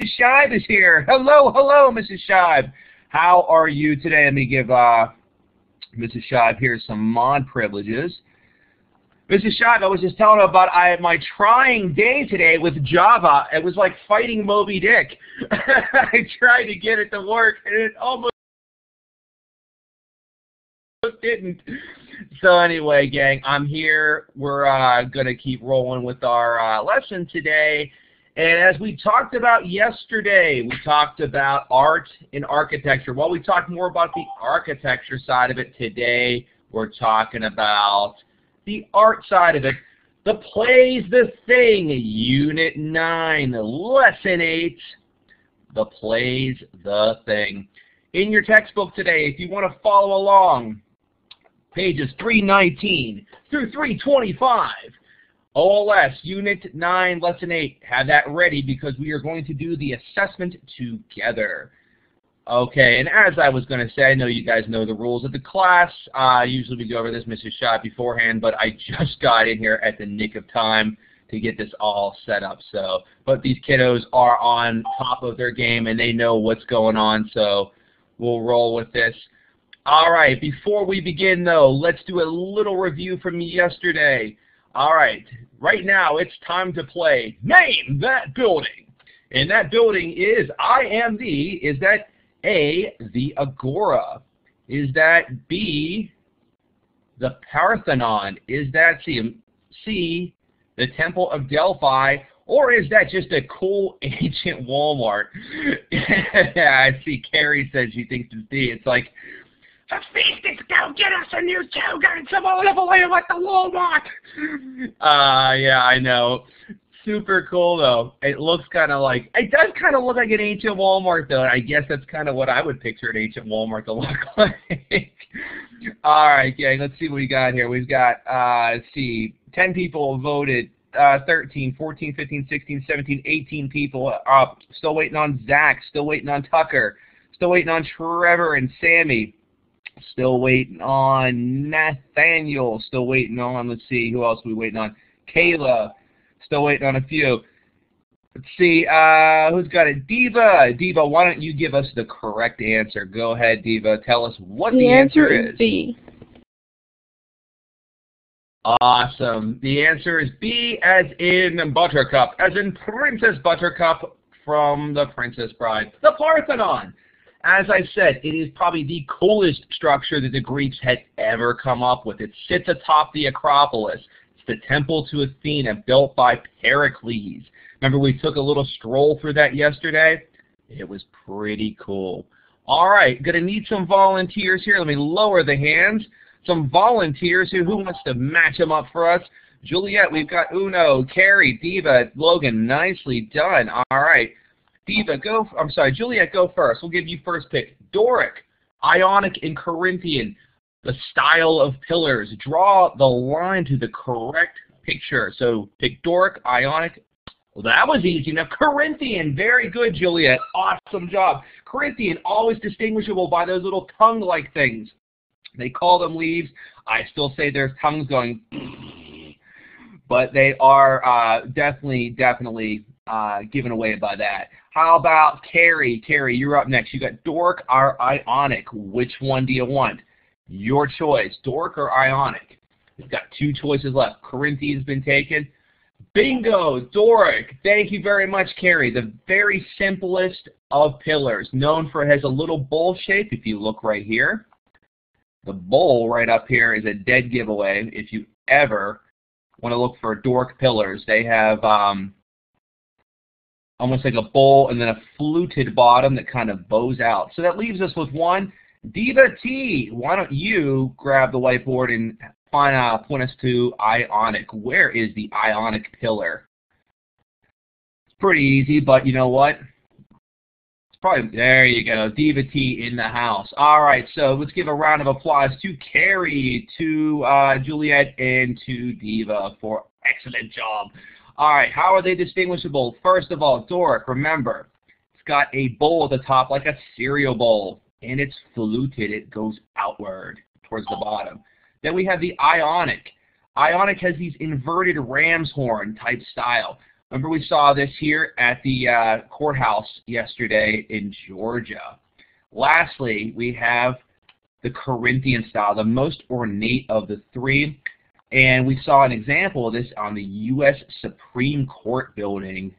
Shive is here. Hello, hello, Mrs. Shive. How are you today? Let me give Mrs. Shive here some mod privileges. Mrs. Shive, I was just telling her about my trying day today with Java. It was like fighting Moby Dick. I tried to get it to work, and it almost didn't. So anyway, gang, I'm here. We're going to keep rolling with our lesson today. And as we talked about yesterday, we talked about art and architecture. Well, we talked more about the architecture side of it. Today, we're talking about the art side of it. The Play's the Thing, Unit 9, Lesson 8. The Play's the Thing. In your textbook today, if you want to follow along, pages 319 through 325, OLS, Unit 9, Lesson 8. Have that ready because we are going to do the assessment together. Okay, and as I was going to say, I know you guys know the rules of the class. Usually we go over this, Mrs. Schott, beforehand, but I just got in here at the nick of time to get this all set up. But these kiddos are on top of their game, and they know what's going on, so we'll roll with this. All right, before we begin, though, let's do a little review from yesterday. All right, right now it's time to play Name That Building. And that building is is that A, the Agora? Is that B, the Parthenon? Is that C, the Temple of Delphi? Or is that just a cool ancient Walmart? Yeah, I see Carrie says she thinks it's D. It's like, the feast is go get us a new toga and some olive like the Walmart. Yeah, I know. Super cool though. It looks kind of like, it does kind of look like an ancient Walmart though. I guess that's kind of what I would picture an ancient Walmart to look like. All right, gang, let's see what we got here. We've got, let's see, 10 people voted, 13, 14, 15, 16, 17, 18 people. Still waiting on Zach, still waiting on Tucker, still waiting on Trevor and Sammy. Still waiting on Nathaniel. Still waiting on, let's see, who else are we waiting on? Kayla. Still waiting on a few. Let's see, who's got it? Diva. Diva, why don't you give us the correct answer? Go ahead, Diva. Tell us what the answer is. B. Awesome. The answer is B, as in Buttercup, as in Princess Buttercup from The Princess Bride. The Parthenon. As I said, it is probably the coolest structure that the Greeks had ever come up with. It sits atop the Acropolis. It's the temple to Athena, built by Pericles. Remember we took a little stroll through that yesterday? It was pretty cool. All right, going to need some volunteers here. Let me lower the hands. Some volunteers here. Who wants to match them up for us? Juliet, we've got Uno, Carrie, Diva, Logan. Nicely done. All right. Diva, Juliet, go first. We'll give you first pick. Doric, Ionic and Corinthian, the style of pillars. Draw the line to the correct picture. So pick Doric, Ionic. Well, that was easy enough. Corinthian, very good, Juliet. Awesome job. Corinthian, always distinguishable by those little tongue-like things. They call them leaves. I still say there's tongues going, but they are definitely given away by that. How about Carrie? Carrie, you're up next. You got Doric or Ionic. Which one do you want? Your choice, Doric or Ionic. We've got two choices left. Corinthian's been taken. Bingo, Doric. Thank you very much, Carrie. The very simplest of pillars, known for has a little bowl shape. If you look right here, the bowl right up here is a dead giveaway. If you ever want to look for Doric pillars, they have almost like a bowl and then a fluted bottom that kind of bows out. So that leaves us with one. Diva T, why don't you grab the whiteboard and point us to Ionic. Where is the Ionic pillar? It's pretty easy, but you know what? It's probably, there you go, Diva T in the house. All right, so let's give a round of applause to Carrie, to Juliet, and to Diva for excellent job. All right, how are they distinguishable? First of all, Doric, remember, it's got a bowl at the top like a cereal bowl, and it's fluted. It goes outward towards the bottom. Then we have the Ionic. Ionic has these inverted ram's horn type style. Remember we saw this here at the courthouse yesterday in Georgia. Lastly, we have the Corinthian style, the most ornate of the three. And we saw an example of this on the U.S. Supreme Court building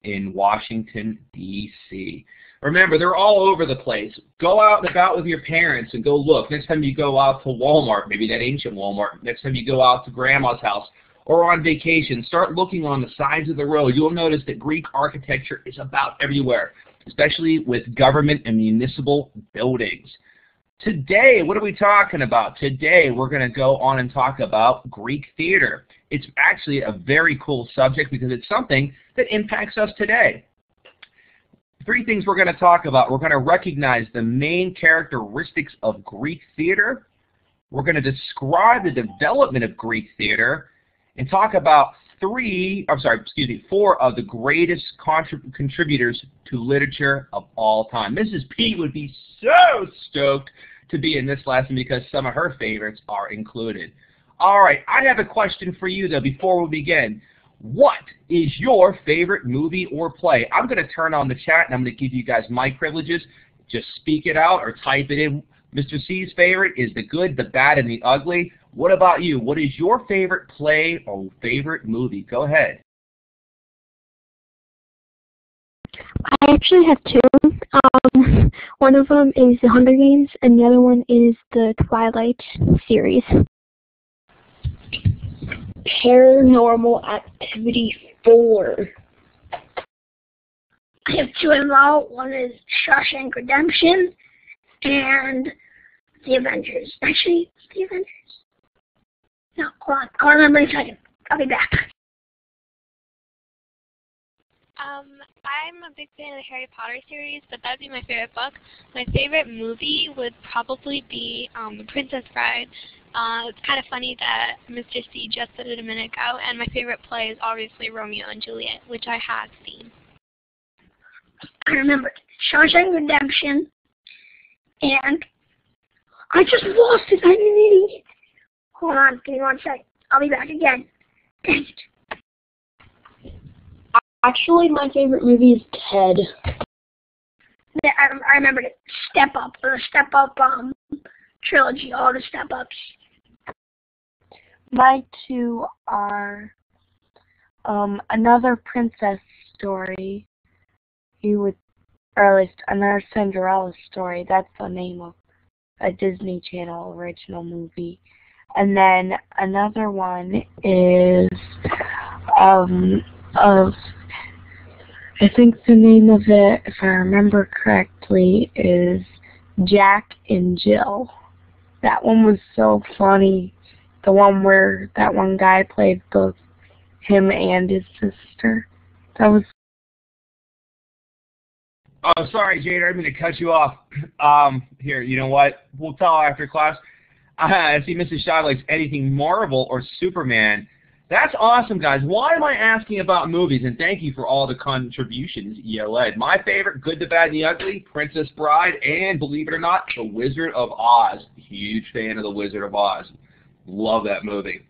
in Washington, D.C. Remember, they're all over the place. Go out and about with your parents and go look. Next time you go out to Walmart, maybe that ancient Walmart, next time you go out to Grandma's house or on vacation, start looking on the sides of the road. You'll notice that Greek architecture is about everywhere, especially with government and municipal buildings. Today, what are we talking about? Today, we're going to go on and talk about Greek theater. It's actually a very cool subject because it's something that impacts us today. Three things we're going to talk about. We're going to recognize the main characteristics of Greek theater. We're going to describe the development of Greek theater and talk about four of the greatest contributors to literature of all time. Mrs. P would be so stoked to be in this lesson because some of her favorites are included. All right, I have a question for you, though, before we begin. What is your favorite movie or play? I'm going to turn on the chat, and I'm going to give you guys mic privileges. Just speak it out or type it in. Mr. C's favorite is the good, the bad, and the ugly. What about you? What is your favorite play or favorite movie? Go ahead. I actually have two. One of them is The Hunger Games, and the other one is the Twilight series. Paranormal Activity 4. I have two in law. One is Shawshank Redemption and The Avengers. Actually, it's The Avengers. No, hold on. I'll remember in a second. I'll be back. I'm a big fan of the Harry Potter series, but that'd be my favorite book. My favorite movie would probably be The Princess Bride. It's kind of funny that Mr. C just said it a minute ago, and my favorite play is obviously Romeo and Juliet, which I have seen. I remember Shawshank Redemption, and I just lost it. I'm an idiot. Hold on, give me 1 second. I'll be back again. Dang it. Actually, my favorite movie is Ted. Yeah, I remembered it. Step Up, or the Step Up trilogy, all the Step Ups. My two are another princess story, or at least another Cinderella story. That's the name of a Disney Channel original movie. And then another one is I think the name of it, if I remember correctly, is Jack and Jill. That one was so funny. The one where that one guy played both him and his sister. That was... Oh, sorry, Jade. I'm going to cut you off. Here, you know what? We'll tell after class. I see Mrs. Shaw likes anything Marvel or Superman. That's awesome, guys. Why am I asking about movies? And thank you for all the contributions you led. My favorite, Good, the Bad, and the Ugly, Princess Bride, and believe it or not, The Wizard of Oz. Huge fan of The Wizard of Oz. Love that movie.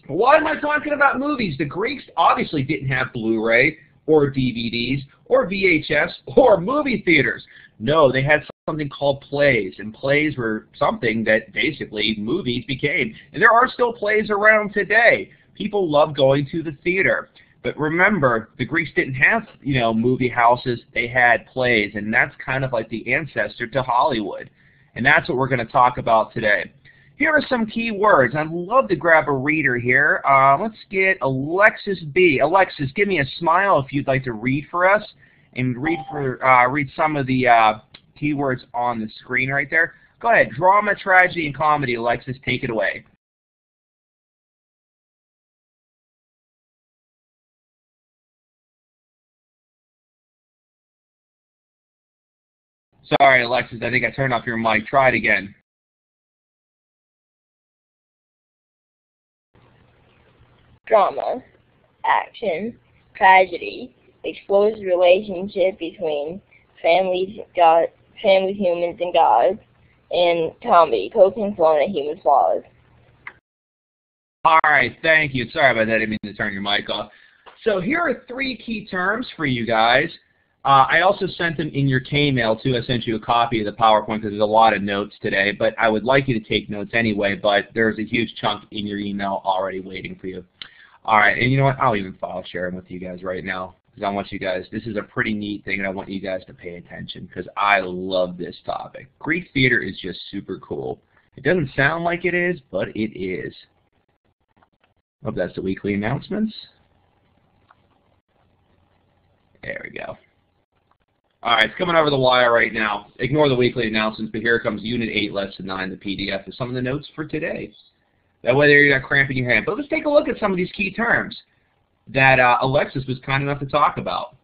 Why am I talking about movies? The Greeks obviously didn't have Blu-ray or DVDs or VHS or movie theaters. No, they had something called plays, and plays were something that basically movies became. And there are still plays around today. People love going to the theater. But remember, the Greeks didn't have, movie houses. They had plays, and that's kind of like the ancestor to Hollywood. And that's what we're going to talk about today. Here are some key words. I'd love to grab a reader here. Let's get Alexis B. Alexis, give me a smile if you'd like to read for us, and read some of the keywords on the screen right there. Go ahead. Drama, tragedy, and comedy. Alexis, take it away. Sorry, Alexis. I think I turned off your mic. Try it again. Drama, action, tragedy, explores the relationship between families, humans, and gods, and comedy, poking fun at human flaws. All right, thank you. Sorry about that. I didn't mean to turn your mic off. So here are 3 key terms for you guys. I also sent them in your K-mail, too. I sent you a copy of the PowerPoint because there's a lot of notes today, but I would like you to take notes anyway, but there's a huge chunk in your email already waiting for you. All right, and you know what? I'll even file share them with you guys right now because I want you guys, this is a pretty neat thing, and I want you guys to pay attention because I love this topic. Greek theater is just super cool. It doesn't sound like it is, but it is. Hope that's the weekly announcements. There we go. All right, it's coming over the wire right now. Ignore the weekly announcements, but here comes Unit 8, Lesson 9, the PDF, is some of the notes for today. That way you're not cramping your hand. But let's take a look at some of these key terms that Alexis was kind enough to talk about.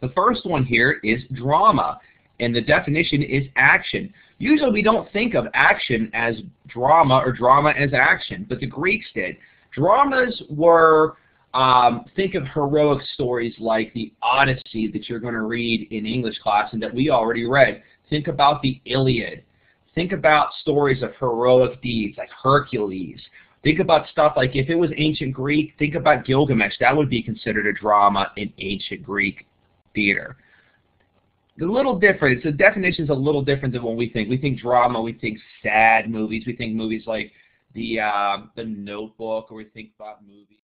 The first one here is drama, and the definition is action. Usually we don't think of action as drama or drama as action, but the Greeks did. Dramas were... think of heroic stories like the Odyssey that you're going to read in English class and that we already read. Think about the Iliad. Think about stories of heroic deeds like Hercules. Think about stuff like if it was ancient Greek, think about Gilgamesh. That would be considered a drama in ancient Greek theater. A little different. The definition is a little different than what we think. We think drama, we think sad movies, we think movies like the Notebook, or we think about movies.